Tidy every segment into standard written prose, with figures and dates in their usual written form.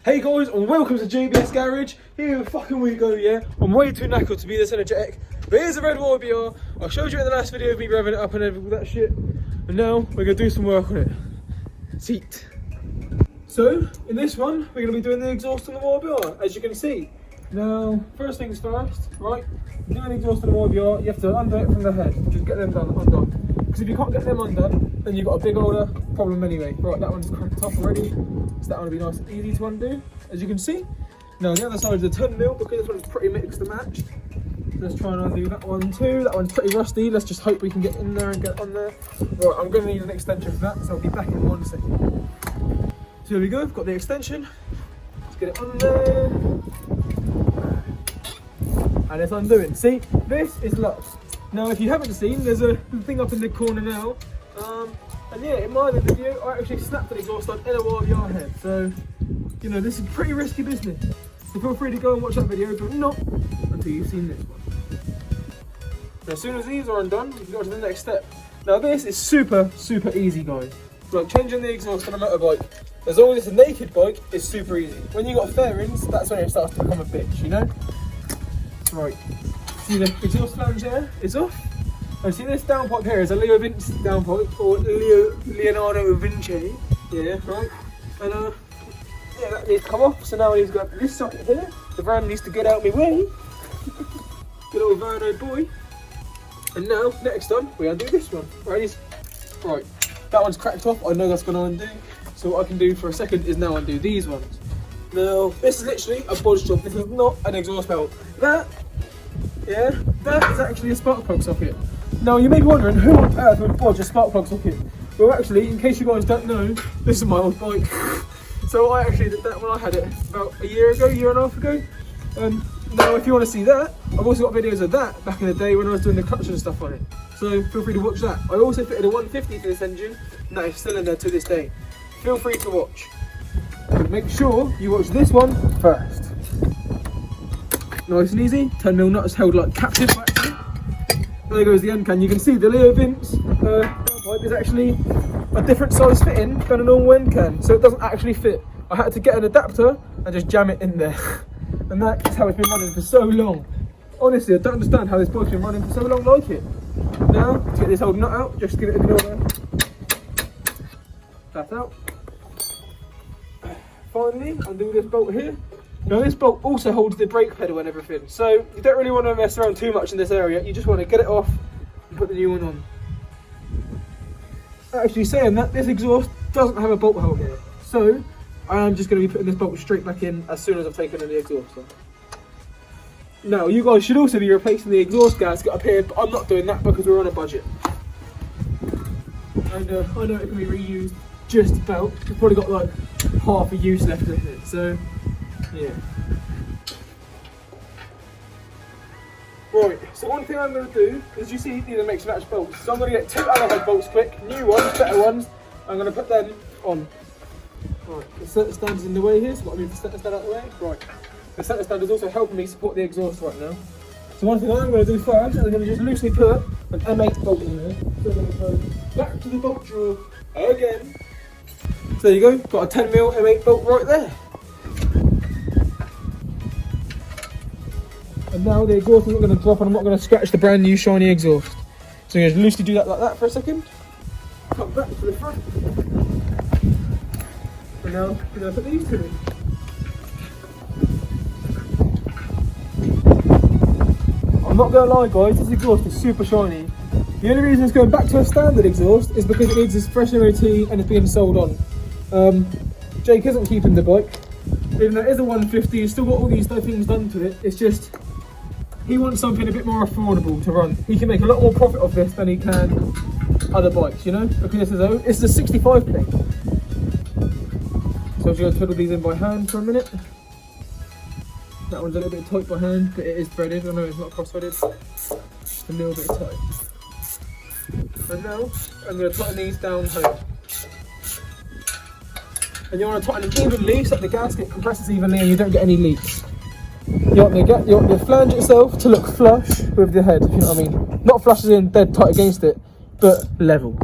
Hey guys, and welcome to JBS Garage. Here fucking we go, yeah? I'm way too knackered to be this energetic, but here's a red YBR. I showed you in the last video of me revving it up and all that shit, and now we're gonna do some work on it. Seat. So, in this one, we're gonna be doing the exhaust on the YBR, as you can see. Now, first things first, right? Doing the exhaust on the YBR, you have to undo it from the head. Just get them undone. Because if you can't get them undone, then you've got a big older problem anyway. Right, that one's cracked up already. So that one will be nice and easy to undo, as you can see. Now on the other side is the 10mm, because this one's pretty mixed and matched. Let's try and undo that one too. That one's pretty rusty. Let's just hope we can get in there and get on there. Right, I'm going to need an extension for that, so I'll be back in 1 second. So here we go, got the extension. Let's get it on there. And it's undoing. See, this is Lux. Now if you haven't seen, there's a thing up in the corner now. And yeah, in my other video, I actually snapped an exhaust on in a YBR head. So, you know, this is pretty risky business. So feel free to go and watch that video, but not until you've seen this one. Now, as soon as these are undone, you can go to the next step. Now this is super easy, guys. Like changing the exhaust on a motorbike, as long as it's a naked bike, it's super easy. When you've got fairings, that's when it starts to become a bitch, you know? Right, see the exhaust flange there? It's off. And see this downpipe here is a Leo Vinci downpipe, or Leonardo Vinci. Yeah, right. And yeah, that needs to come off. So now I need to go up to this socket here. The van needs to get out of my way. Good old Verno boy. And now, next on, we undo this one. Right, that one's cracked off. I know that's going to undo. So what I can do for a second is now undo these ones. Now, this is literally a bodge job. This is not an exhaust belt. That is actually a spark plug socket. Now, you may be wondering, who on earth would bodge a spark plug socket? Well, actually, in case you guys don't know, this is my old bike. So I actually did that when I had it about a year and a half ago. Now, if you want to see that, I've also got videos of that back in the day when I was doing the clutch and stuff on it. So feel free to watch that. I also fitted a 150 to this engine, and that is still in there to this day. Feel free to watch. But make sure you watch this one first. Nice and easy. 10mm nut is held like captive actually. There goes the end can. You can see the Leo Vinci pipe is actually a different size fitting than a normal end can, so it doesn't actually fit. I had to get an adapter and just jam it in there. And that is how it's been running for so long. Honestly, I don't understand how this bike's been running for so long like it. Now, to get this old nut out, just give it a good old tap out. Finally, undo this bolt here. Now this bolt also holds the brake pedal and everything, so you don't really want to mess around too much in this area. You just want to get it off and put the new one on. Actually saying that, this exhaust doesn't have a bolt hole here, so I am just going to be putting this bolt straight back in as soon as I've taken in the exhaust off. Now you guys should also be replacing the exhaust gasket up here, but I'm not doing that because we're on a budget. And I know it can be reused just about. It's probably got like half a use left in it, so yeah. Right, so one thing I'm going to do is, you see these are mix and match bolts. So I'm going to get 2 alloy bolts quick, new ones, better ones. I'm going to put them on. Right, the centre stand is in the way here, so what I mean for centre stand out of the way. Right, the centre stand is also helping me support the exhaust right now. So one thing I'm going to do first is I'm going to just loosely put an M8 bolt in there. So I'm going to go back to the bolt drawer again. So there you go, got a 10mm M8 bolt right there. And now the exhaust is not going to drop and I'm not going to scratch the brand new shiny exhaust. So I'm going to loosely do that like that for a second. Come back to the front. And now I'm going to put these two in. I'm not going to lie guys, this exhaust is super shiny. The only reason it's going back to a standard exhaust is because it needs this fresh MOT and it's being sold on. Jake isn't keeping the bike. Even though it is a 150, it's still got all these things done to it. It's just, he wants something a bit more affordable to run. He can make a lot more profit off this than he can other bikes, you know? Because this is a 65 plate. So I'm just going to twiddle these in by hand for a minute. That one's a little bit tight by hand, but it is threaded. I know it's not cross-threaded. Just a little bit tight. And now, I'm going to tighten these down home. And you want to tighten them evenly so that the gasket compresses evenly and you don't get any leaks. You want the flange itself to look flush with the head, if you know what I mean. Not flush as in dead tight against it, but level.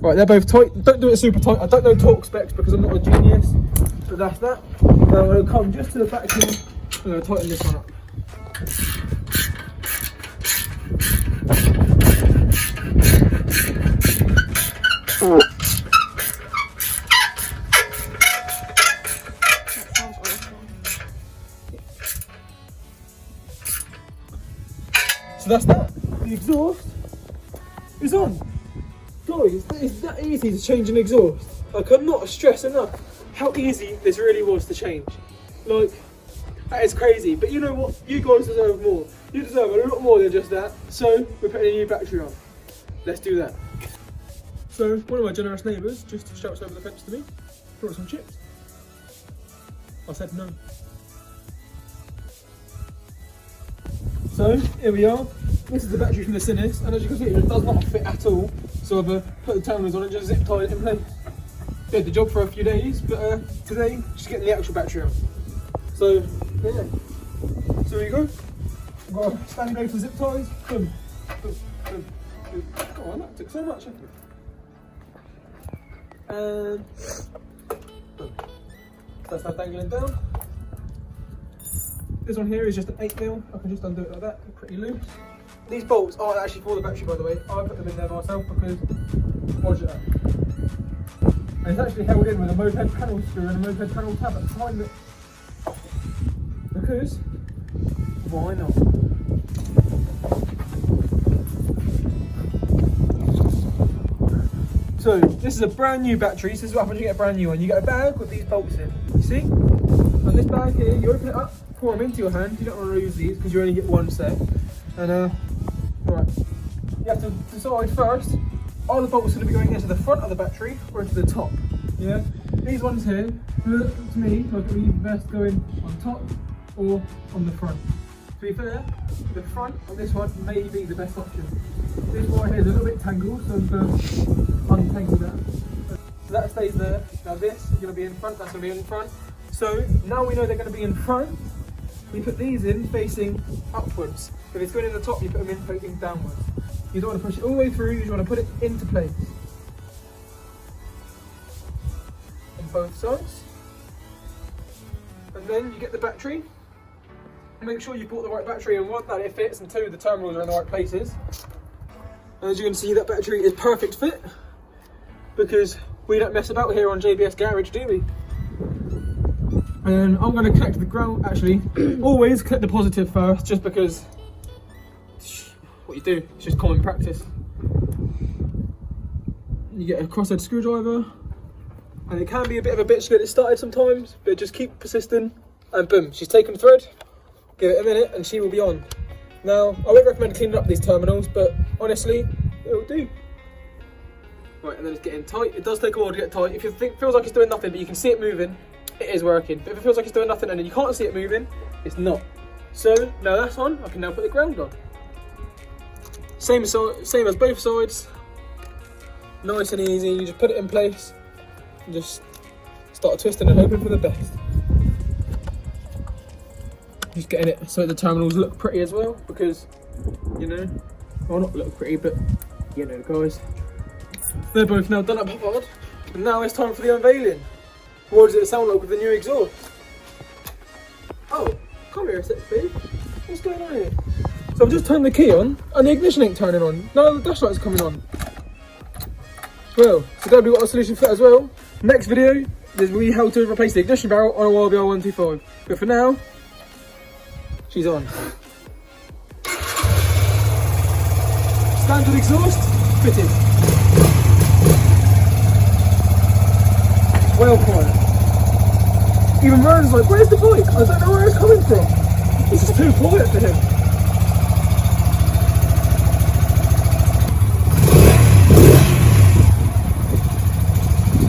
Right, they're both tight. Don't do it super tight. I don't know torque specs because I'm not a genius, but that's that. Now I'm going to come just to the back here. I'm going to tighten this one up. So that's that. The exhaust is on. Guys, it's that easy to change an exhaust. I cannot stress enough how easy this really was to change. Like, that is crazy. But you know what? You guys deserve more. You deserve a lot more than just that. So, we're putting a new battery on. Let's do that. So, one of my generous neighbours just shouts over the fence to me, brought some chips. I said no. So, here we are. This is the battery from the Sinus, and as you can see, it does not fit at all. So I've put the terminals on and just zip tied it in place. Did the job for a few days, but today, just getting the actual battery on. So, yeah. So here you go. I've got a standing go for zip ties. Boom, boom, boom, boom. Oh, that took so much effort. And boom. That's that dangling down. This one here is just an 8mm. I can just undo it like that, pretty loose. These bolts aren't actually for the battery, by the way. I put them in there myself because watch it up. And it's actually held in with a moped panel screw and a moped panel tab at behind it. Because why not? So this is a brand new battery. So this is what happens when you get a brand new one. You get a bag with these bolts in. You see? And this bag here, you open it up, pour them into your hand. You don't want to lose these because you only get one set. And right, you have to decide first, are the bolts going to be going into the front of the battery or into the top? Yeah, these ones here look to me like it would be best going on top or on the front. To be fair, the front of this one may be the best option. This one here is a little bit tangled, so I'm going to untangle that. So that stays there. Now this is going to be in front, that's going to be in front. So now we know they're going to be in front, we put these in facing upwards. If it's going in the top, you put them in facing downwards. You don't want to push it all the way through, you just want to put it into place. On both sides. And then you get the battery. Make sure you bought the right battery, and one, that it fits, and two, the terminals are in the right places. And as you can see, that battery is perfect fit, because we don't mess about here on JBS Garage, do we? And I'm going to connect the ground, actually, always connect the positive first, just because what you do, it's just common practice. You get a crosshead screwdriver, and it can be a bit of a bitch to get it started sometimes, but just keep persisting, and boom, she's taken thread. Give it a minute and she will be on. Now, I won't recommend cleaning up these terminals, but honestly, it'll do. Right, and then it's getting tight. It does take a while to get tight. If it feels like it's doing nothing, but you can see it moving, it is working. But if it feels like it's doing nothing and then you can't see it moving, it's not. So, now that's on, I can now put the ground on. Same as both sides. Nice and easy, you just put it in place and just start twisting and hoping for the best. Just getting it so the terminals look pretty as well, because, you know, well, not look pretty, but, you know, guys. They're both now done up hard, and now it's time for the unveiling. What does it sound like with the new exhaust? Oh, come here a sec, babe. What's going on here? So I've just turned the key on, and the ignition ain't turning on. None of the dash lights coming on. Well, so glad we got a solution for that as well. Next video is we how to replace the ignition barrel on a YBR125. But for now, she's on. Standard exhaust fitted. Well quiet. Even Vern's like, where's the bike? I don't know where it's coming from. This is too quiet for him.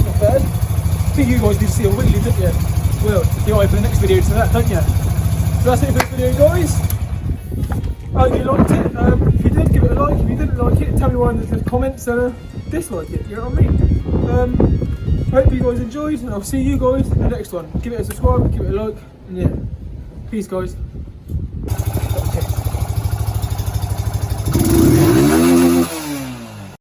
Not bad. I think you guys need to see a wheelie, don't you? Well, you eye for the next video to that, don't you? So that's it for this video, guys. I hope you liked it. If you did, give it a like. If you didn't like it, tell me why in the comments and dislike it, you know what I mean? I hope you guys enjoyed, and I'll see you guys in the next one. Give it a subscribe, give it a like, and yeah. Peace, guys.